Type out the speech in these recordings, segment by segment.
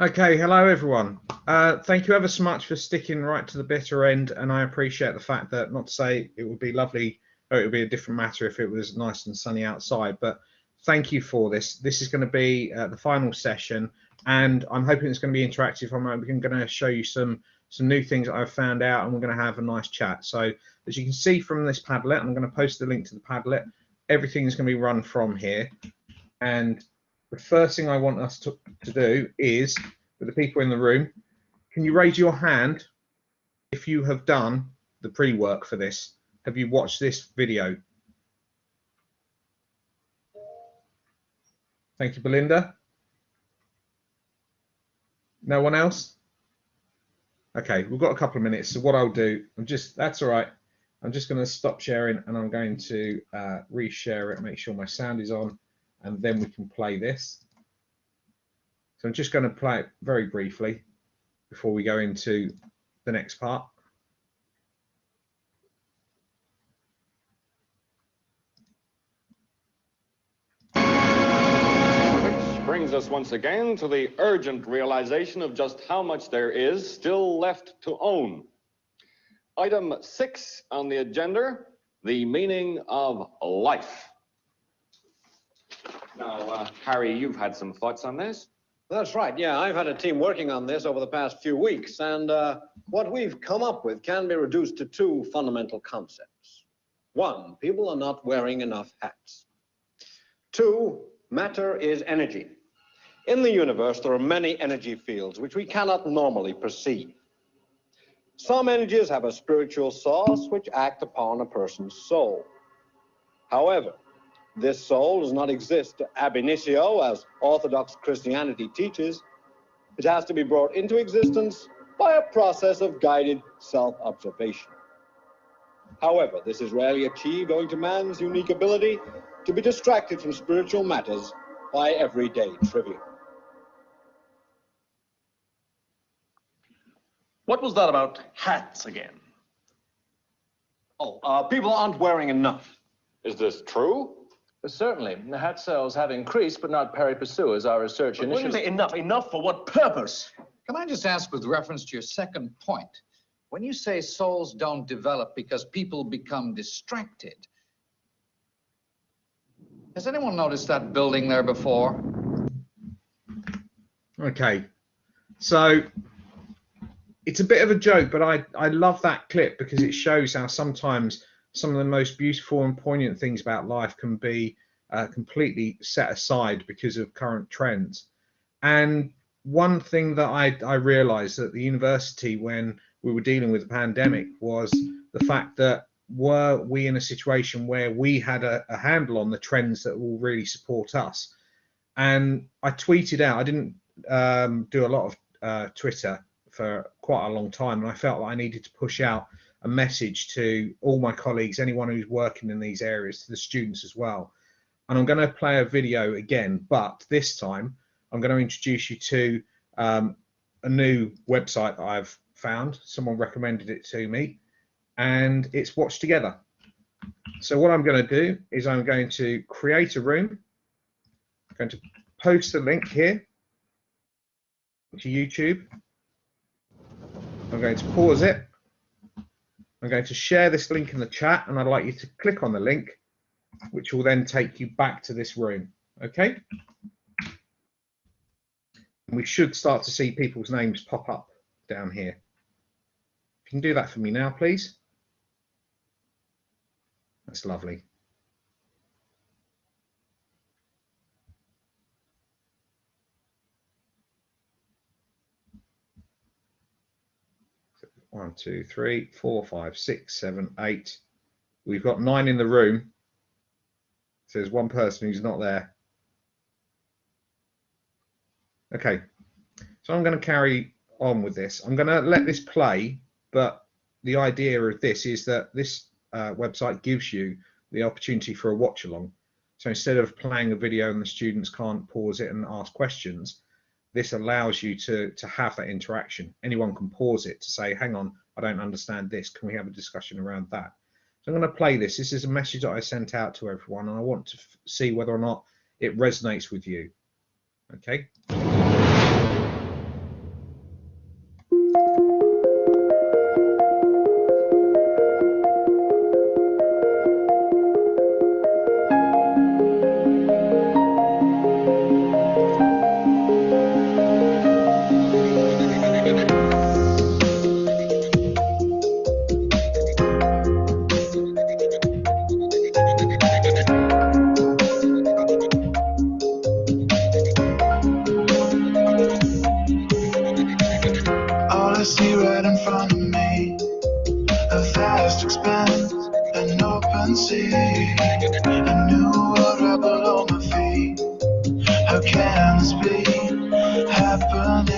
Okay, hello everyone. Thank you ever so much for sticking right to the bitter end, and I appreciate the fact that, not to say it would be lovely, or it would be a different matter if it was nice and sunny outside, but thank you for this. This is going to be the final session, and I'm hoping it's going to be interactive. I'm going to show you some new things that I've found out, and we're going to have a nice chat. So, as you can see from this Padlet, I'm going to post the link to the Padlet. Everything is going to be run from here, and the first thing I want us to do is, with the people in the room, can you raise your hand if you have done the pre-work for this? Have you watched this video? Thank you, Belinda. No one else? Okay, we've got a couple of minutes. So what I'll do, that's all right. I'm just going to stop sharing and I'm going to reshare it, make sure my sound is on, and then we can play this. So I'm just going to play it very briefly before we go into the next part. Which brings us once again to the urgent realization of just how much there is still left to own. Item 6 on the agenda, the meaning of life. Now, Harry, you've had some thoughts on this? That's right. Yeah, I've had a team working on this over the past few weeks, and what we've come up with can be reduced to two fundamental concepts. One, people are not wearing enough hats. Two, matter is energy. In the universe, there are many energy fields which we cannot normally perceive. Some energies have a spiritual source which act upon a person's soul. However, this soul does not exist ab initio, as Orthodox Christianity teaches. It has to be brought into existence by a process of guided self-observation. However, this is rarely achieved owing to man's unique ability to be distracted from spiritual matters by everyday trivia. What was that about hats again? People aren't wearing enough. Is this true? Certainly. The hat sales have increased, but not pari passu, as our research But when you initially... say enough, enough for what purpose? Can I just ask, with reference to your second point, when you say souls don't develop because people become distracted, has anyone noticed that building there before? Okay, so it's a bit of a joke, but I love that clip because it shows how sometimes some of the most beautiful and poignant things about life can be completely set aside because of current trends. And one thing that I realized at the university when we were dealing with the pandemic was the fact that, were we in a situation where we had a handle on the trends that will really support us? And I tweeted out, I didn't do a lot of Twitter for quite a long time, and I felt like I needed to push out a message to all my colleagues, anyone who's working in these areas, to the students as well. And I'm going to play a video again, but this time I'm going to introduce you to a new website that I've found. Someone recommended it to me, and it's Watch Together. So what I'm going to do is I'm going to create a room. I'm going to post the link here to YouTube. I'm going to pause it. I'm going to share this link in the chat, and I'd like you to click on the link, which will then take you back to this room. Okay? And we should start to see people's names pop up down here. If you can do that for me now, please. That's lovely. One, two, three, 4, 5, 6, 7, 8. We've got 9 in the room. So there's one person who's not there. Okay, so I'm going to carry on with this. I'm going to let this play, but the idea of this is that this website gives you the opportunity for a watch along. So instead of playing a video and the students can't pause it and ask questions, this allows you to have that interaction. Anyone can pause it to say, hang on, I don't understand this. Can we have a discussion around that? So I'm going to play this. This is a message that I sent out to everyone, and I want to see whether or not it resonates with you. Okay. unseen. A new world right below my feet. How can this be happening?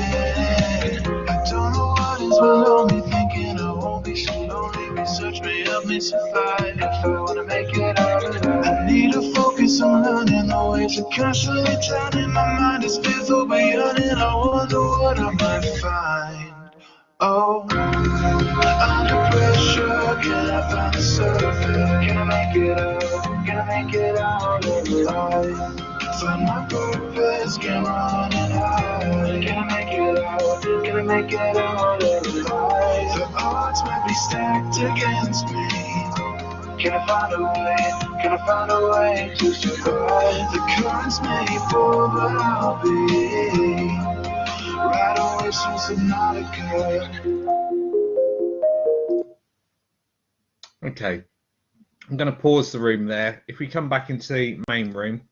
I don't know what is below me, thinking I won't be so lonely. Research may help me survive if I wanna make it out alive. I need to focus on learning the ways of constantly turning. My mind is fearful beyond it. I wonder what I might find. Oh, under pressure, can I find the surface? Can I make it out? Can I make it out alive? Find my purpose, can run and hide. Can I make it out? Can I make it out alive? The odds might be stacked against me. Can I find a way? Can I find a way to survive? The currents may pull, but I'll be right away from Subnautica. Okay, I'm going to pause the room there. If we come back into the main room.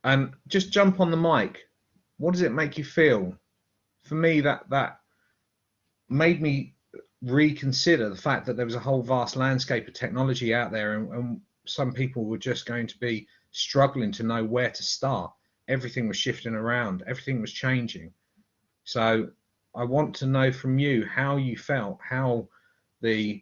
And just jump on the mic. What does it make you feel? For me, that made me reconsider the fact that there was a whole vast landscape of technology out there, and some people were just going to be struggling to know where to start. Everything was shifting around, everything was changing. So I want to know from you how you felt, how the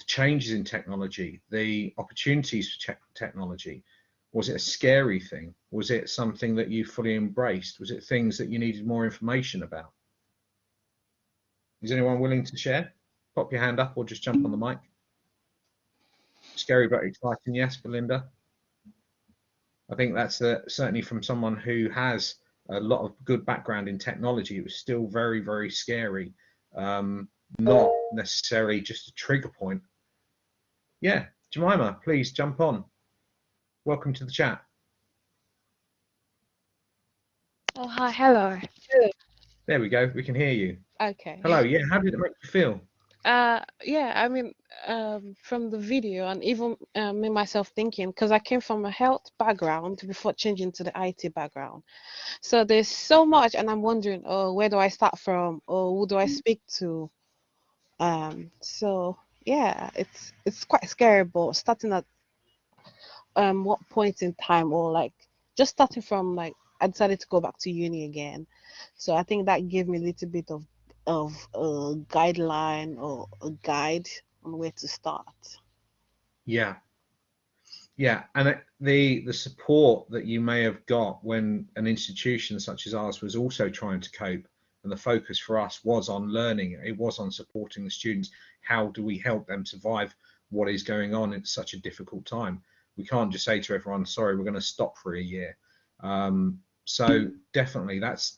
changes in technology, the opportunities for technology. Was it a scary thing? Was it something that you fully embraced? Was it things that you needed more information about? Is anyone willing to share? Pop your hand up or just jump on the mic. Scary but exciting, yes, Belinda. I think that's certainly from someone who has a lot of good background in technology. It was still very, very scary. Not necessarily just a trigger point. Yeah, Jemima, please jump on. Welcome to the chat. Oh, hi, hello. There we go. We can hear you. Okay. Hello. Yeah. How did it make you feel? Yeah, I mean, from the video and even me myself thinking, because I came from a health background before changing to the IT background. So there's so much, and I'm wondering, oh, where do I start from, or who do I speak to? So yeah, it's quite scary, but starting at what point in time, or like just starting from like I decided to go back to uni again. So I think that gave me a little bit of a guideline or a guide on where to start. Yeah. Yeah, and the support that you may have got when an institution such as ours was also trying to cope, and the focus for us was on learning, it was on supporting the students. How do we help them survive what is going on in such a difficult time? We can't just say to everyone, sorry, we're going to stop for a year. So definitely that's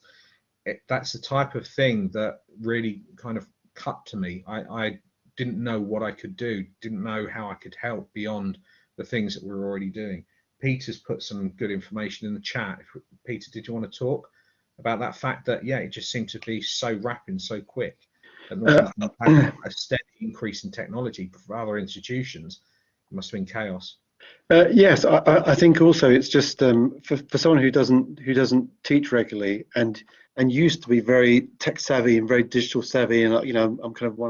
the type of thing that really kind of cut to me. I didn't know what I could do, didn't know how I could help beyond the things that we're already doing. Peter's put some good information in the chat. Peter, did you want to talk about that fact that, yeah, it just seemed to be so rapid, so quick, that Northampton had a steady increase in technology for other institutions? It must have been chaos. Yes, I think also it's just for someone who doesn't teach regularly and used to be very tech savvy and very digital savvy, and I'm kind of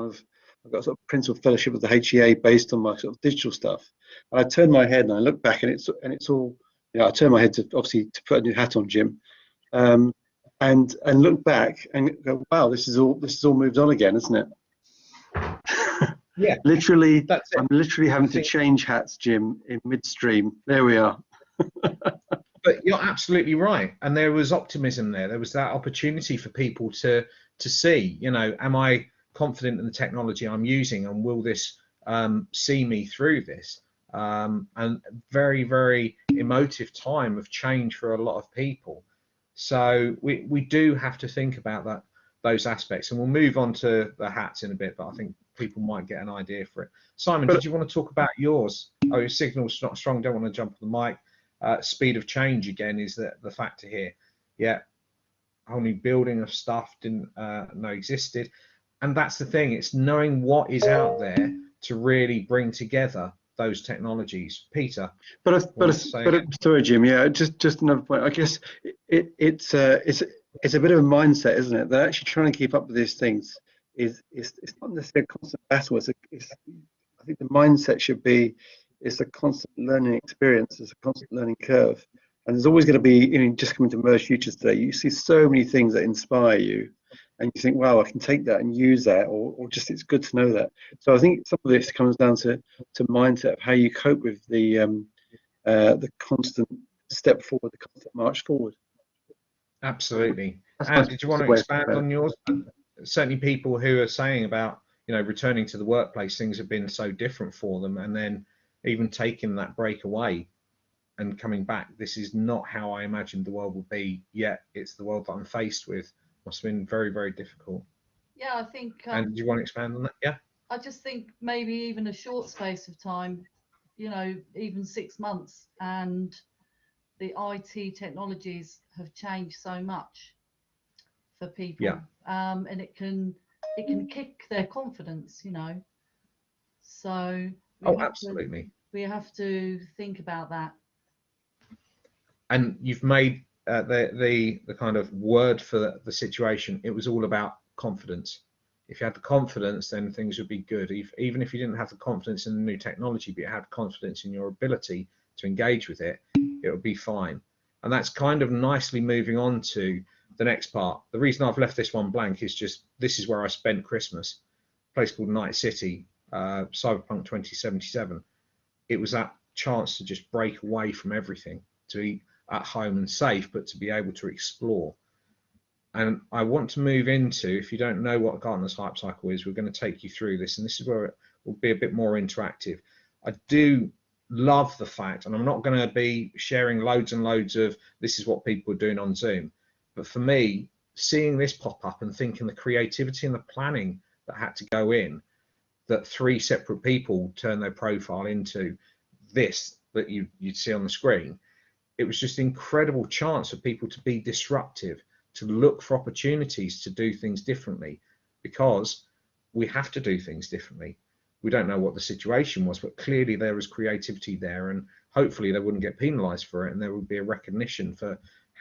I've got a sort of principal fellowship with the HEA based on my sort of digital stuff. And I turn my head and I look back and it's all, I turn my head to obviously to put a new hat on, Jim, and look back and go, wow, this is all moved on again, isn't it? Yeah, literally, I'm literally having to change hats, Jim, in midstream. There we are. But you're absolutely right, and there was optimism there. There was that opportunity for people to see, am I confident in the technology I'm using, and will this see me through this? And very, very emotive time of change for a lot of people. So we do have to think about those aspects, and we'll move on to the hats in a bit, but I think people might get an idea for it. Simon, did you want to talk about yours? Oh, your signal's not strong, don't want to jump on the mic. Speed of change again is the factor here. Yeah, a whole new building of stuff didn't know existed, and that's the thing, it's knowing what is out there to really bring together those technologies. Peter, sorry, Jim. Yeah, just another point. I guess it's it's a bit of a mindset, isn't it? That actually trying to keep up with these things is it's not necessarily a constant battle. I think the mindset should be it's a constant learning experience, it's a constant learning curve. And there's always going to be, just coming to Merge Futures today, you see so many things that inspire you, and you think, wow, I can take that and use that, or just it's good to know that. So I think some of this comes down to mindset of how you cope with the constant step forward, the constant march forward. Absolutely. That's And my did you want to way of expand on yours? Certainly people who are saying about, returning to the workplace, things have been so different for them, and then even taking that break away and coming back, this is not how I imagined the world would be, yet it's the world that I'm faced with. Must have been very, very difficult. Yeah, I think. And do you want to expand on that? Yeah. I just think maybe even a short space of time, even 6 months, and the IT technologies have changed so much for people. Yeah. And it can kick their confidence, So Absolutely. We have to think about that. And you've made the kind of word for the situation. It was all about confidence. If you had the confidence, then things would be good. Even if you didn't have the confidence in the new technology, but you had confidence in your ability to engage with it, it would be fine. And that's kind of nicely moving on to the next part. The reason I've left this one blank is just this is where I spent Christmas. A place called Night City, Cyberpunk 2077. It was that chance to just break away from everything, to be at home and safe, but to be able to explore. And I want to move into, if you don't know what Gartner's Hype Cycle is, we're going to take you through this, and this is where it will be a bit more interactive. I do love the fact, and I'm not going to be sharing loads and loads of this is what people are doing on Zoom, but for me, seeing this pop up and thinking the creativity and the planning that had to go in, that 3 separate people turn their profile into this that you'd see on the screen, it was just an incredible chance for people to be disruptive, to look for opportunities to do things differently, because we have to do things differently. We don't know what the situation was, but clearly there was creativity there, and hopefully they wouldn't get penalized for it, and there would be a recognition for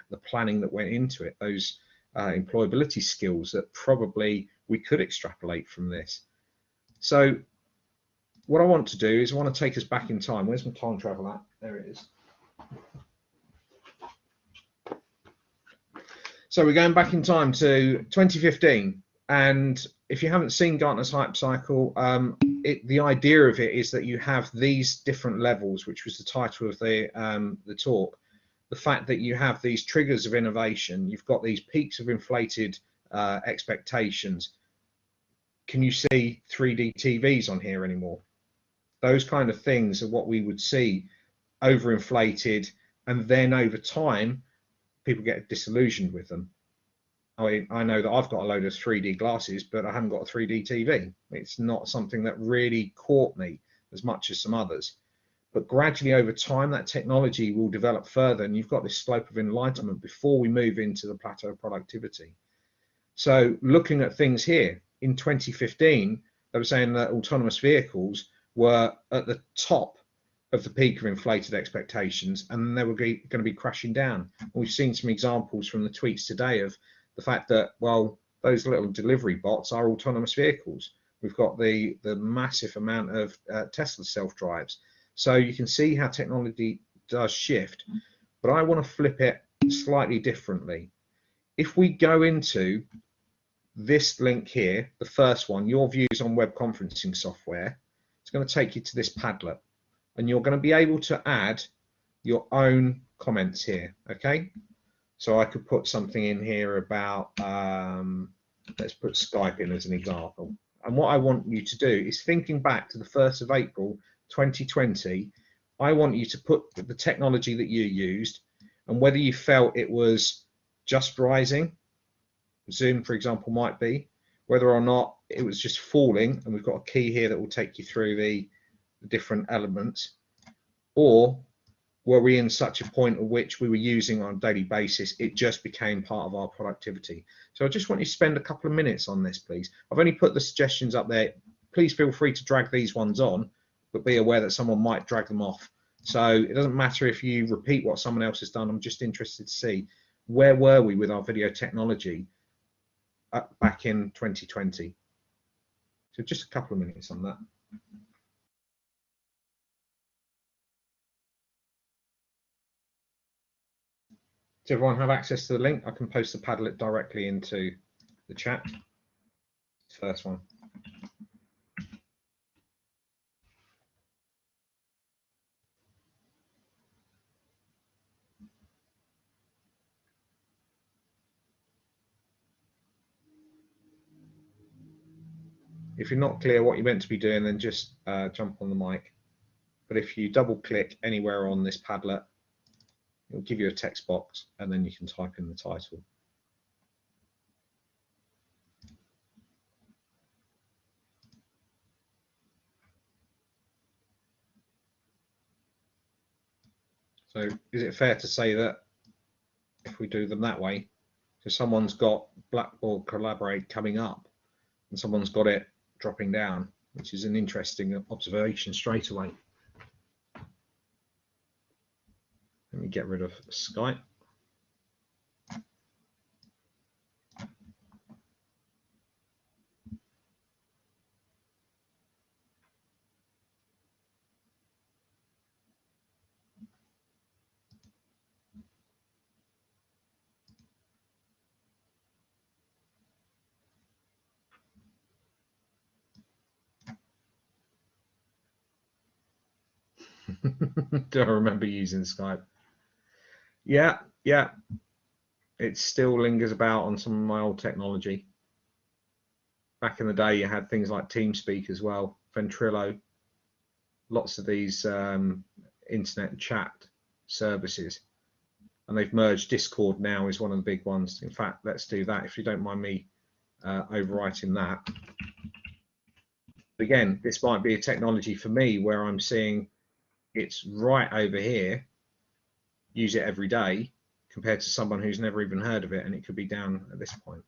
the planning that went into it, those employability skills that probably we could extrapolate from this. So what I want to do is I want to take us back in time. Where's my time travel at? There it is. So we're going back in time to 2015, and if you haven't seen Gartner's Hype Cycle, the idea of it is that you have these different levels, which was the title of the talk. The fact that you have these triggers of innovation, you've got these peaks of inflated expectations. Can you see 3D TVs on here anymore? Those kind of things are what we would see overinflated, and then over time, people get disillusioned with them. I know that I've got a load of 3D glasses, but I haven't got a 3D TV. It's not something that really caught me as much as some others. But gradually over time, that technology will develop further, and you've got this slope of enlightenment before we move into the plateau of productivity. So looking at things here, in 2015, they were saying that autonomous vehicles were at the top of the peak of inflated expectations, and they were going to be crashing down. And we've seen some examples from the tweets today of the fact that, well, those little delivery bots are autonomous vehicles. We've got the massive amount of Tesla self-drives. So you can see how technology does shift. But I want to flip it slightly differently. If we go into this link here, the first one, your views on web conferencing software, it's going to take you to this Padlet, and you're going to be able to add your own comments here. Okay, so I could put something in here about let's put Skype in as an example, and what I want you to do is, thinking back to the 1st of April 2020, I want you to put the technology that you used and whether you felt it was just rising, Zoom for example might be, whether or not it was just falling, and we've got a key here that will take you through the different elements, or were we in such a point at which we were using on a daily basis, it just became part of our productivity. So I just want you to spend a couple of minutes on this, please. I've only put the suggestions up there. Please feel free to drag these ones on, but be aware that someone might drag them off. So it doesn't matter if you repeat what someone else has done. I'm just interested to see where were we with our video technology back in 2020? So just a couple of minutes on that. Does everyone have access to the link? I can post the Padlet directly into the chat. First one. If you're not clear what you're meant to be doing, then just jump on the mic. But if you double click anywhere on this Padlet, it'll give you a text box and then you can type in the title. So is it fair to say that if we do them that way, so someone's got Blackboard Collaborate coming up and someone's got it dropping down, which is an interesting observation straight away. Let me get rid of Skype. Do I remember using Skype? Yeah, yeah. It still lingers about on some of my old technology. Back in the day, you had things like TeamSpeak as well, Ventrilo, lots of these internet chat services. And they've merged. Discord now is one of the big ones. In fact, let's do that if you don't mind me overwriting that. Again, this might be a technology for me where I'm seeing it's right over here, use it every day, compared to someone who's never even heard of it, and it could be down at this point.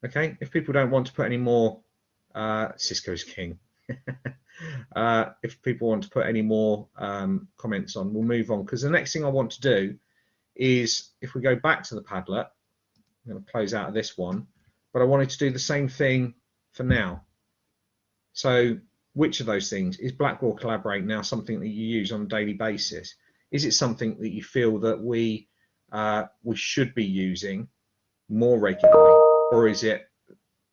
Okay, if people don't want to put any more, Cisco's king. If people want to put any more comments on, we'll move on, because the next thing I want to do is, if we go back to the Padlet, I'm going to close out of this one, but I wanted to do the same thing for now. So which of those things is Blackboard Collaborate now something that you use on a daily basis? Is it something that you feel that we should be using more regularly, or is it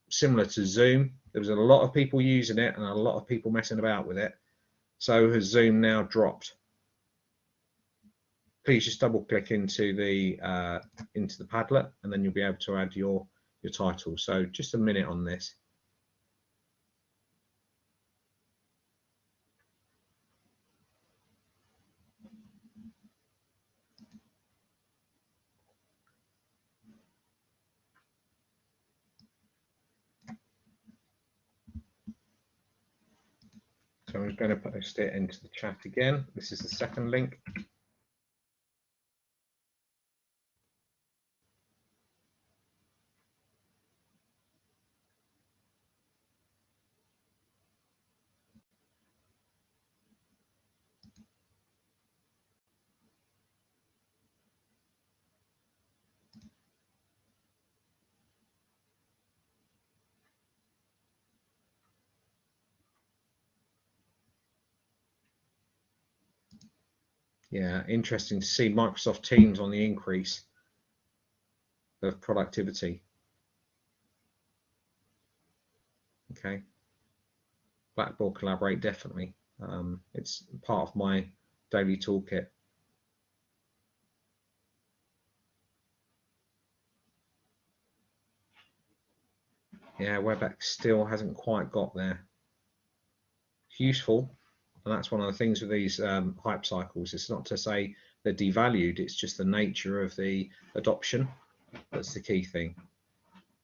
similar to Zoom? There was a lot of people using it and a lot of people messing about with it. So has Zoom now dropped? Please just double click into the Padlet, and then you'll be able to add your title. So just a minute on this. So I'm going to post it into the chat again. This is the second link. Yeah, interesting to see Microsoft Teams on the increase of productivity. Okay, Blackboard Collaborate, definitely. It's part of my daily toolkit. Yeah, WebEx still hasn't quite got there. It's useful, and that's one of the things with these hype cycles. It's not to say they're devalued, it's just the nature of the adoption. That's the key thing.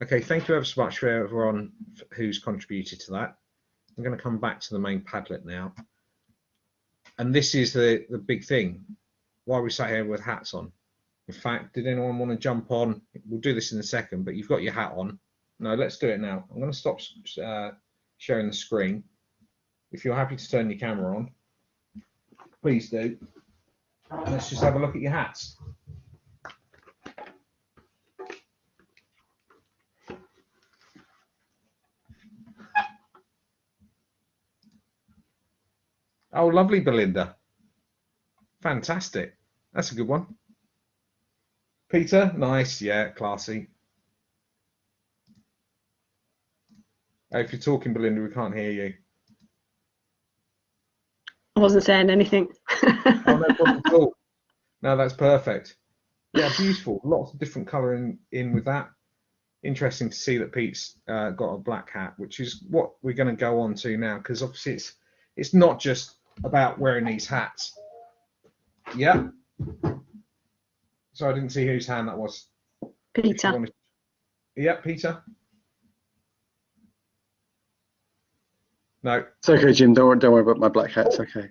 Okay, thank you ever so much for everyone who's contributed to that. I'm going to come back to the main Padlet now. And this is the big thing. Why we sat here with hats on. In fact, did anyone want to jump on? We'll do this in a second, but you've got your hat on. No, let's do it now. I'm going to stop sharing the screen. If you're happy to turn your camera on, please do. Let's just have a look at your hats. Oh, lovely, Belinda. Fantastic. That's a good one. Peter, nice. Yeah, classy. Oh, if you're talking, Belinda, we can't hear you. I wasn't saying anything. Oh, no problem at all. No, that's perfect. Yeah, beautiful. Lots of different colour in with that. Interesting to see that Pete's got a black hat, which is what we're going to go on to now, because obviously it's not just about wearing these hats. Yeah. So I didn't see whose hand that was. Peter. Yeah, Peter. No. It's okay, Jim. Don't worry about my black hat. It's okay.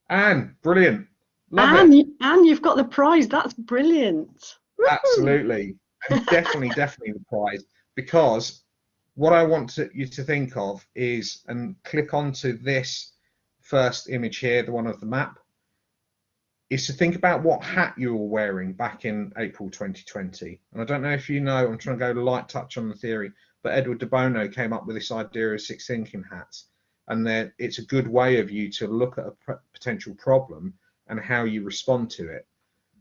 Anne, brilliant. Love it. And you've got the prize. That's brilliant. Absolutely. And definitely the prize, because what I want you to think of is, and click onto this first image here, the one of the map, is to think about what hat you were wearing back in April 2020. And I don't know if you know, I'm trying to go light touch on the theory, but Edward de Bono came up with this idea of 6 thinking hats. And that it's a good way of you to look at a potential problem and how you respond to it.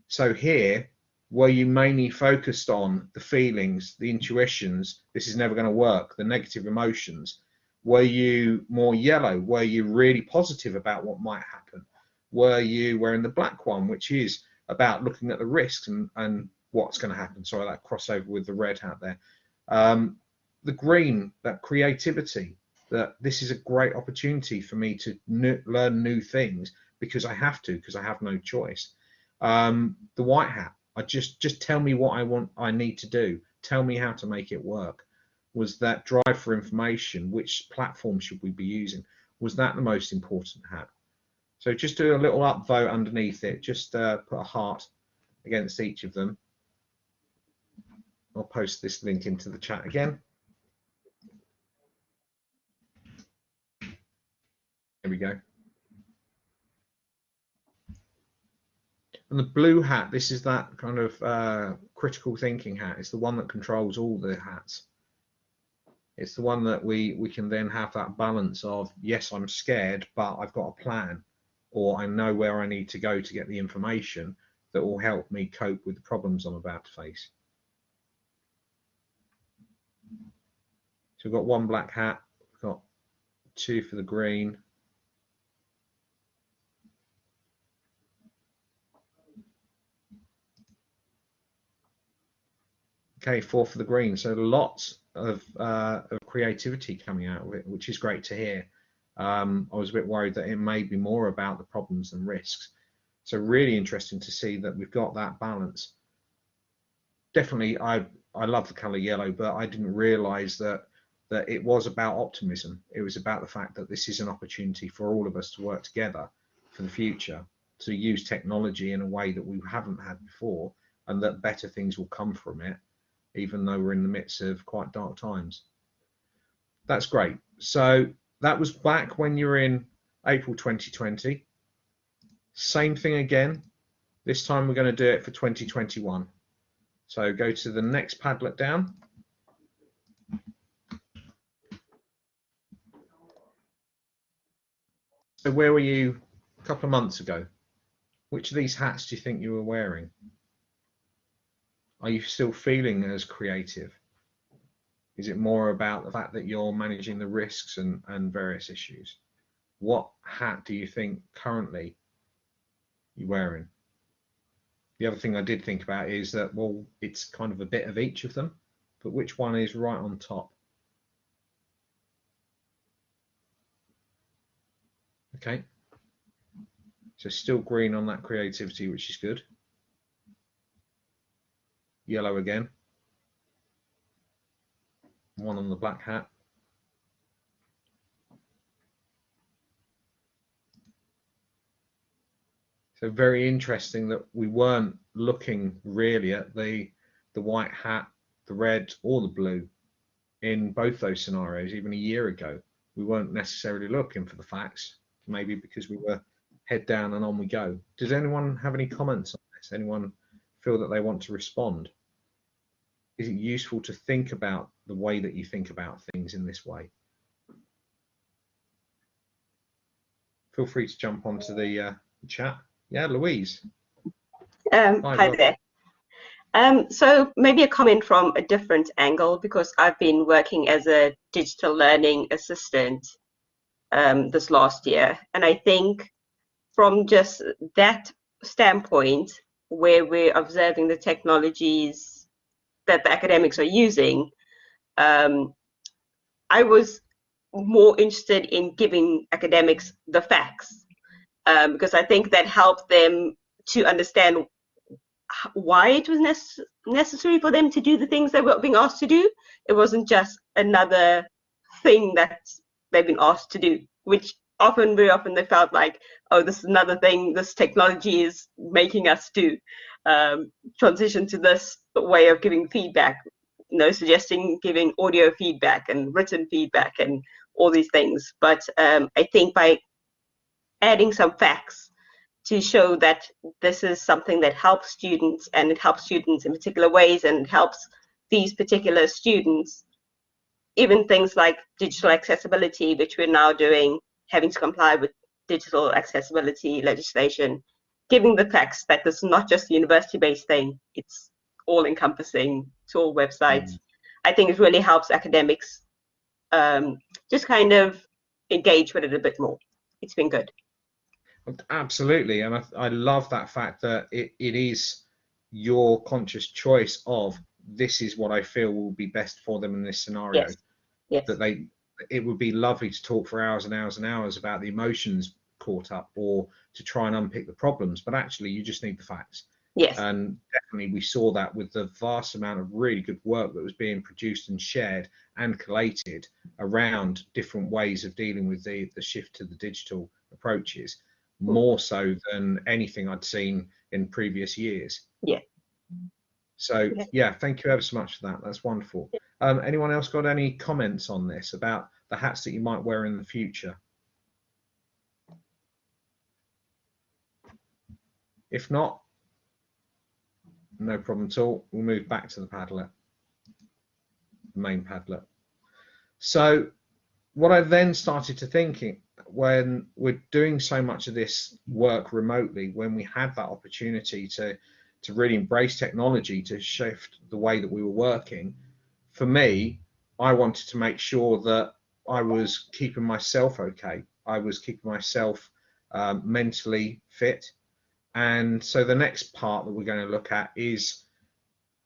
So here, were you mainly focused on the feelings, the intuitions, this is never going to work, the negative emotions? Were you more yellow? Were you really positive about what might happen? Were you wearing the black one, which is about looking at the risks and what's going to happen? Sorry, that crossover with the red hat there. The green, that creativity, that this is a great opportunity for me to learn new things because I have to, because I have no choice. The white hat, just tell me what I need to do. Tell me how to make it work. Was that drive for information? Which platform should we be using? Was that the most important hat? So just do a little upvote underneath it. Just put a heart against each of them. I'll post this link into the chat again. There we go. And the blue hat, this is that kind of critical thinking hat. It's the one that controls all the hats. It's the one that we can then have that balance of, yes, I'm scared, but I've got a plan, or I know where I need to go to get the information that will help me cope with the problems I'm about to face. So we've got one black hat, we've got 2 for the green. Okay, 4 for the green. So lots of creativity coming out of it, which is great to hear. I was a bit worried that it may be more about the problems than risks. So really interesting to see that we've got that balance. Definitely, I love the color yellow, but I didn't realize that it was about optimism. It was about the fact that this is an opportunity for all of us to work together for the future, to use technology in a way that we haven't had before, and that better things will come from it, even though we're in the midst of quite dark times. That's great. So that was back when you were in April 2020. Same thing again. This time we're going to do it for 2021. So go to the next Padlet down. So where were you a couple of months ago? Which of these hats do you think you were wearing? Are you still feeling as creative? Is it more about the fact that you're managing the risks and various issues? What hat do you think currently you're wearing? The other thing I did think about is that, well, it's kind of a bit of each of them, but which one is right on top? Okay. So still green on that creativity, which is good. Yellow again. One on the black hat. So very interesting that we weren't looking really at the white hat, the red or the blue in both those scenarios. Even a year ago, we weren't necessarily looking for the facts, maybe because we were head down and on we go. Does anyone have any comments on this? Anyone feel that they want to respond? Is it useful to think about the way that you think about things in this way? Feel free to jump onto the chat. Yeah, Louise. Hi there. So maybe a comment from a different angle, because I've been working as a digital learning assistant this last year. And I think from just that standpoint, where we're observing the technologies that the academics are using, I was more interested in giving academics the facts, because I think that helped them to understand why it was necessary for them to do the things they were being asked to do. It wasn't just another thing that they've been asked to do, which very often they felt like, oh, this is another thing this technology is making us do. Transition to this way of giving feedback, suggesting giving audio feedback and written feedback and all these things. But I think by adding some facts to show that this is something that helps students, and it helps students in particular ways, and it helps these particular students, even things like digital accessibility, which we're now doing, having to comply with digital accessibility legislation, giving the facts that this is not just a university-based thing, it's all encompassing to all websites. I think it really helps academics just kind of engage with it a bit more. It's been good. Absolutely, and I love that fact that it is your conscious choice of, this is what I feel will be best for them in this scenario. Yes. Yes. That it would be lovely to talk for hours and hours and hours about the emotions caught up, or to try and unpick the problems, but actually you just need the facts. Yes. And definitely we saw that with the vast amount of really good work that was being produced and shared and collated around different ways of dealing with the shift to the digital approaches, more so than anything I'd seen in previous years. Yeah. So yeah, thank you ever so much for that. That's wonderful. Anyone else got any comments on this about the hats that you might wear in the future? If not, no problem at all. We'll move back to the Padlet, the main Padlet. So what I then started to thinking, when we're doing so much of this work remotely, when we had that opportunity to really embrace technology to shift the way that we were working, for me, I wanted to make sure that I was keeping myself okay. I was keeping myself mentally fit. And so the next part that we're going to look at is,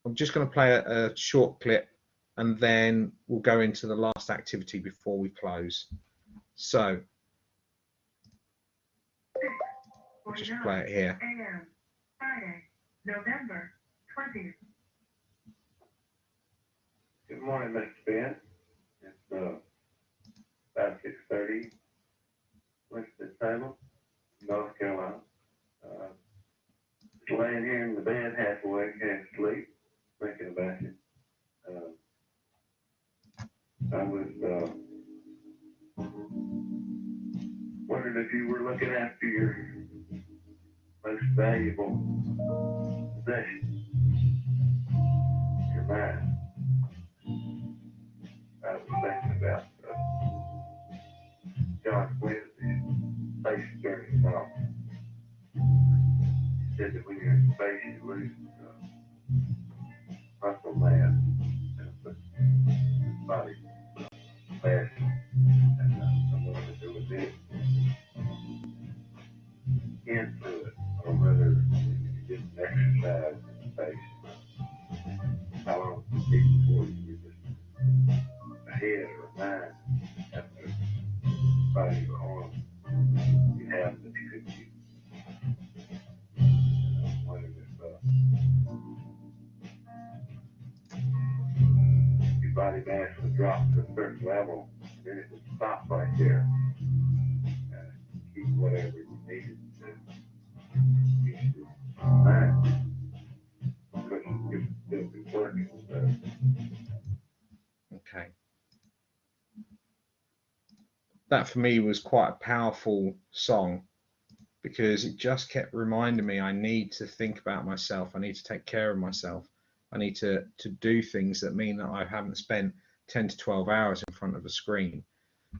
I'm just going to play a short clip, and then we'll go into the last activity before we close. So I'll just play it here. Friday, November 20th. Good morning, Mr. Ben. It's about 6:30, Winston-Salem, North Carolina. Just laying here in the bed, half awake, half asleep, thinking about you. I was wondering if you were looking after your most valuable possession, your mind. I was thinking about John Quinn's space journey song. He said that when you're in space, you lose muscle mass and body mass. And I wanted to do with it into it, or whether you did an exercise in space. How long does it take before you were just a head or a mind after body or arm you have that you could use? I wondered if your body mass would drop to a certain level, then it would stop right there and keep whatever you needed to use your mind. Because you could still be working. Okay. That for me was quite a powerful song, because it just kept reminding me I need to think about myself. I need to take care of myself. I need to do things that mean that I haven't spent 10 to 12 hours in front of a screen.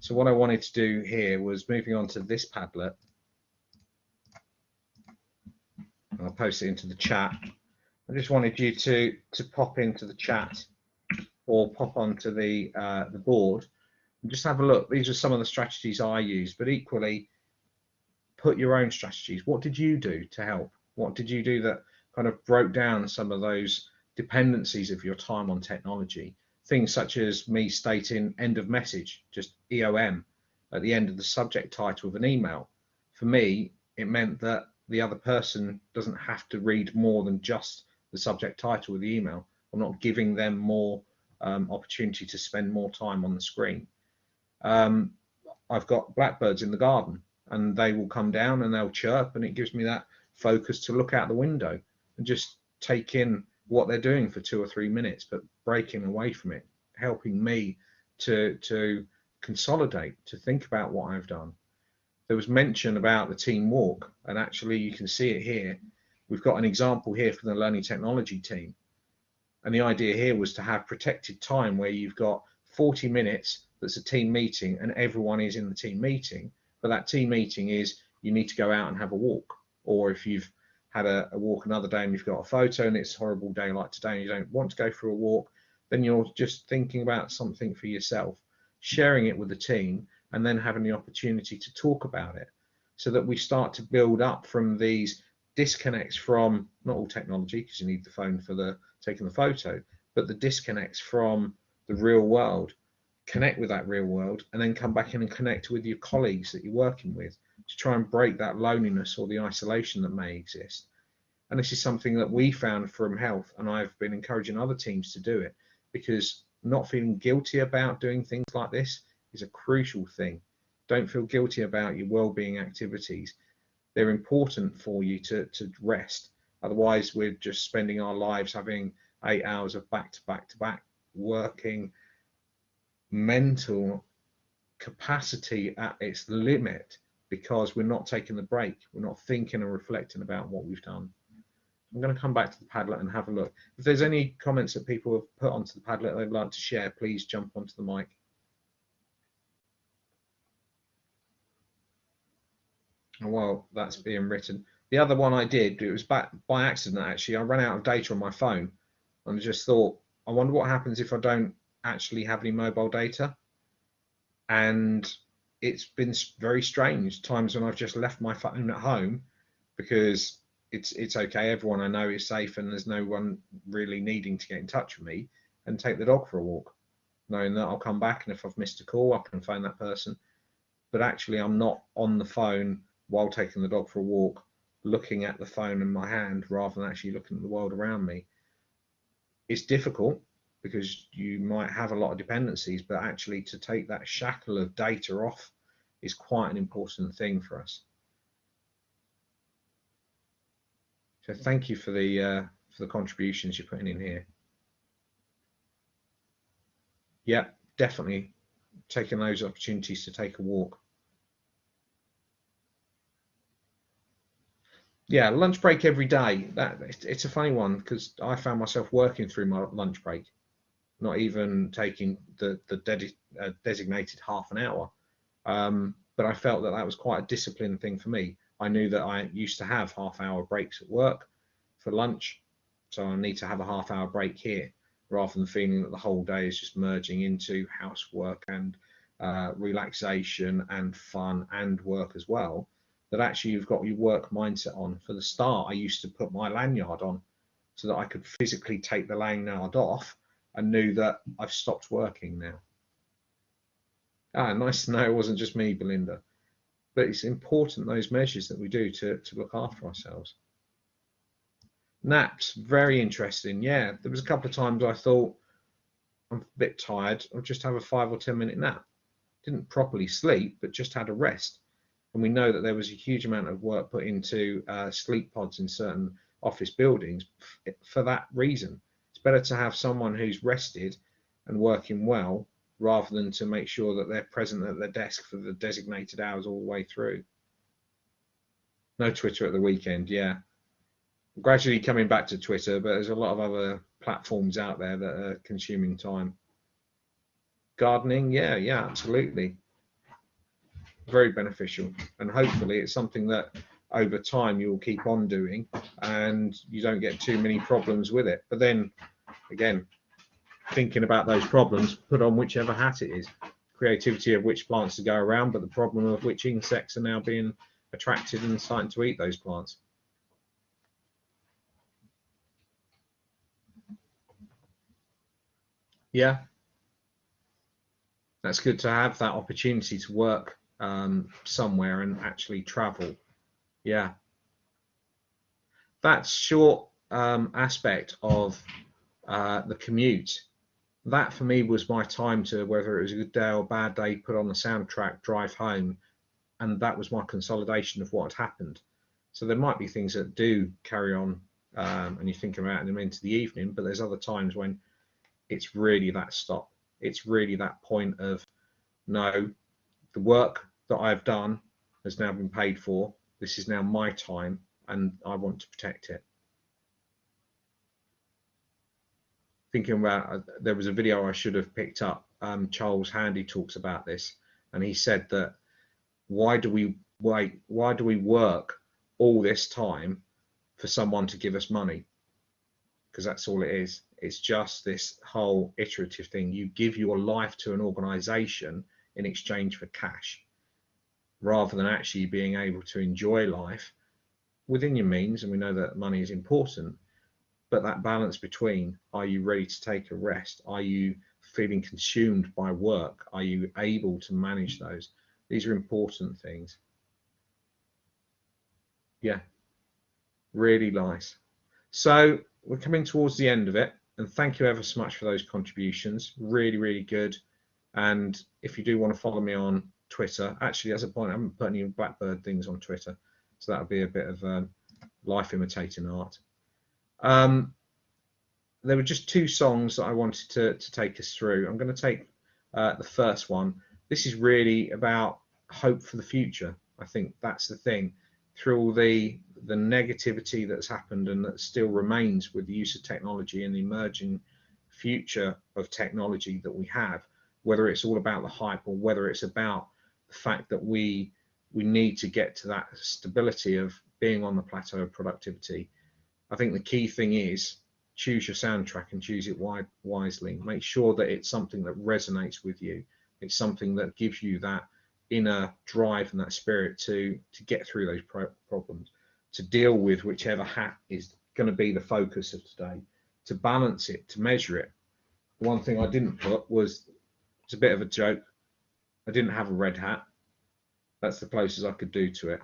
So what I wanted to do here was moving on to this Padlet. I'll post it into the chat. I just wanted you to pop into the chat or pop onto the board and just have a look. These are some of the strategies I use, but equally put your own strategies. What did you do to help? What did you do that kind of broke down some of those dependencies of your time on technology? Things such as me stating end of message, just EOM, at the end of the subject title of an email. For me, it meant that the other person doesn't have to read more than just the subject title of the email. I'm not giving them more opportunity to spend more time on the screen. I've got blackbirds in the garden, and they will come down and they'll chirp, and it gives me that focus to look out the window and just take in what they're doing for 2 or 3 minutes, but breaking away from it, helping me to consolidate, to think about what I've done. There was mention about the team walk, and actually you can see it here. We've got an example here from the learning technology team, and the idea here was to have protected time where you've got 40 minutes that's a team meeting and everyone is in the team meeting, but that team meeting is you need to go out and have a walk, or if you've had a walk another day and you've got a photo and it's a horrible day like today and you don't want to go for a walk, then you're just thinking about something for yourself, sharing it with the team, and then having the opportunity to talk about it, so that we start to build up from these disconnects from, not all technology because you need the phone for the taking the photo, but the disconnects from the real world, connect with that real world, and then come back in and connect with your colleagues that you're working with to try and break that loneliness or the isolation that may exist. And this is something that we found from health, and I've been encouraging other teams to do it, because not feeling guilty about doing things like this is a crucial thing. Don't feel guilty about your well-being activities. They're important for you to rest. Otherwise, we're just spending our lives having 8 hours of back-to-back-to-back working. Mental capacity at its limit, because we're not taking the break. We're not thinking and reflecting about what we've done. I'm going to come back to the Padlet and have a look. If there's any comments that people have put onto the Padlet they'd like to share, please jump onto the mic. Well, that's being written. The other one I did, it was by accident actually. I ran out of data on my phone and I just thought, I wonder what happens if I don't actually have any mobile data. And it's been very strange times when I've just left my phone at home, because it's okay, everyone I know is safe and there's no one really needing to get in touch with me, and take the dog for a walk, knowing that I'll come back, and if I've missed a call I can phone that person. But actually I'm not on the phone while taking the dog for a walk, looking at the phone in my hand rather than actually looking at the world around me. It's difficult because you might have a lot of dependencies, but actually to take that shackle of data off is quite an important thing for us. So thank you for the contributions you're putting in here. Yeah, definitely taking those opportunities to take a walk. Yeah, lunch break every day. It's a funny one, because I found myself working through my lunch break, not even taking the designated half an hour. But I felt that was quite a disciplined thing for me. I knew that I used to have half-hour breaks at work for lunch, so I need to have a half-hour break here, rather than feeling that the whole day is just merging into housework and relaxation and fun and work as well. That actually you've got your work mindset on. For the start, I used to put my lanyard on so that I could physically take the lanyard off and knew that I've stopped working now. Nice to know it wasn't just me, Belinda. But it's important, those measures that we do to look after ourselves. Naps, very interesting. Yeah, there was a couple of times I thought, I'm a bit tired, I'll just have a 5 or 10 minute nap. Didn't properly sleep, but just had a rest. And we know that there was a huge amount of work put into sleep pods in certain office buildings for that reason. It's better to have someone who's rested and working well, rather than to make sure that they're present at their desk for the designated hours all the way through. No Twitter at the weekend, yeah. Gradually coming back to Twitter, but there's a lot of other platforms out there that are consuming time. Gardening, yeah, absolutely. Very beneficial, and hopefully it's something that over time you'll keep on doing and you don't get too many problems with it. But then again, thinking about those problems, put on whichever hat it is. Creativity of which plants to go around, but the problem of which insects are now being attracted and starting to eat those plants. Yeah, that's good to have that opportunity to work somewhere and actually travel. Yeah, that short aspect of the commute, that for me was my time to, whether it was a good day or a bad day, put on the soundtrack, drive home, and that was my consolidation of what had happened. So there might be things that do carry on and you think about them into the evening, but there's other times when it's really that stop. It's really that point of, no, the work that I've done has now been paid for. This is now my time and I want to protect it. Thinking about, there was a video I should have picked up. Charles Handy talks about this, and he said that why do we wait? Why do we work all this time for someone to give us money? Because that's all it is. It's just this whole iterative thing. You give your life to an organization in exchange for cash, rather than actually being able to enjoy life within your means. And we know that money is important, but that balance between, are you ready to take a rest? Are you feeling consumed by work? Are you able to manage those? These are important things. Yeah, really nice. So we're coming towards the end of it, and thank you ever so much for those contributions. Really, really good. And if you do want to follow me on Twitter, actually, as a point, I haven't put any Blackbird things on Twitter, so that would be a bit of life imitating art. There were just two songs that I wanted to take us through. I'm going to take the first one. This is really about hope for the future. I think that's the thing. Through all the negativity that's happened and that still remains with the use of technology and the emerging future of technology that we have, whether it's all about the hype or whether it's about the fact that we need to get to that stability of being on the plateau of productivity. I think the key thing is choose your soundtrack and choose it wisely. Make sure that it's something that resonates with you. It's something that gives you that inner drive and that spirit to get through those problems, to deal with whichever hat is going to be the focus of today, to balance it, to measure it. The one thing I didn't put was, it's a bit of a joke, I didn't have a red hat. That's the closest I could do to it.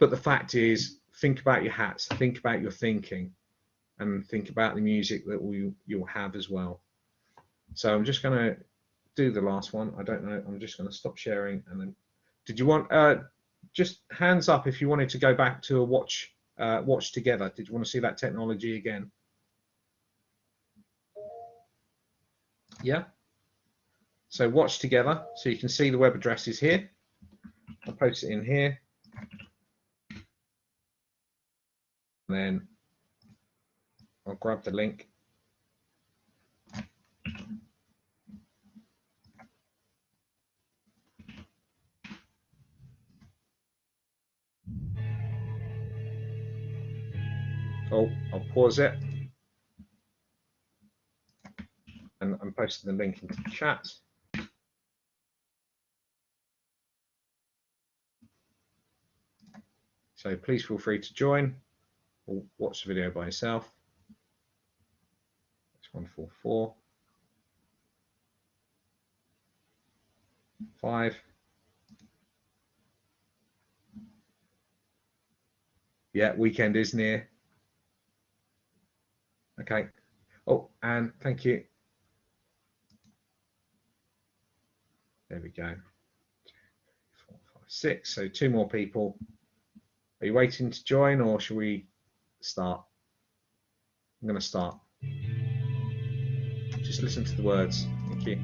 But the fact is, think about your hats, think about your thinking, and think about the music that you'll have as well. So I'm just going to do the last one. I don't know. I'm just going to stop sharing. And then, did you want just hands up if you wanted to go back to a watch together? Did you want to see that technology again? Yeah. So watch together. So you can see the web address is here. I'll post it in here. And then I'll grab the link. Oh, I'll pause it. And I'm posting the link into the chat. So please feel free to join or watch the video by yourself. It's 144. 5. Yeah, weekend is near. Okay. Oh, and thank you. There we go. 2, 3, 4, 5, 6. So 2 more people. Are you waiting to join or shall we start? I'm going to start. Just listen to the words. Thank you.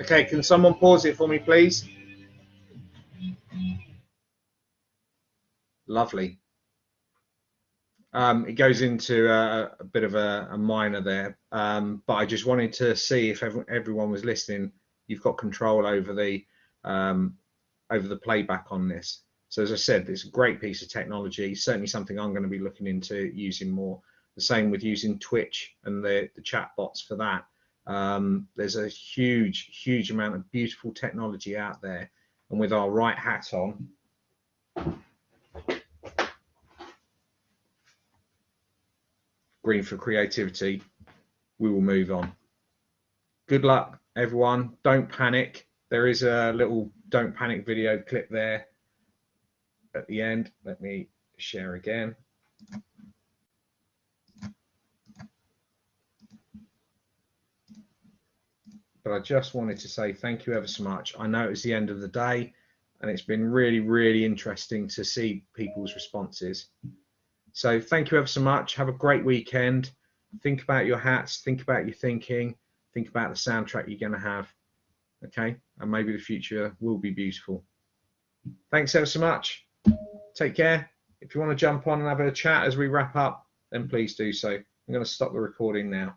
Okay, can someone pause it for me, please? Lovely. It goes into a bit of a minor there, but I just wanted to see if everyone was listening. You've got control over the playback on this. So as I said, it's a great piece of technology, certainly something I'm going to be looking into using more. The same with using Twitch and the chat bots for that. There's a huge amount of beautiful technology out there, and with our right hat on, green for creativity, we will move on. Good luck, everyone. Don't panic. There is a little don't panic video clip there at the end. Let me share again. But I just wanted to say thank you ever so much. I know it's the end of the day, and it's been really interesting to see people's responses. So thank you ever so much. Have a great weekend. Think about your hats, think about your thinking, think about the soundtrack you're going to have. Okay, and maybe the future will be beautiful. Thanks ever so much. Take care. If you want to jump on and have a chat as we wrap up, then please do so. I'm going to stop the recording now.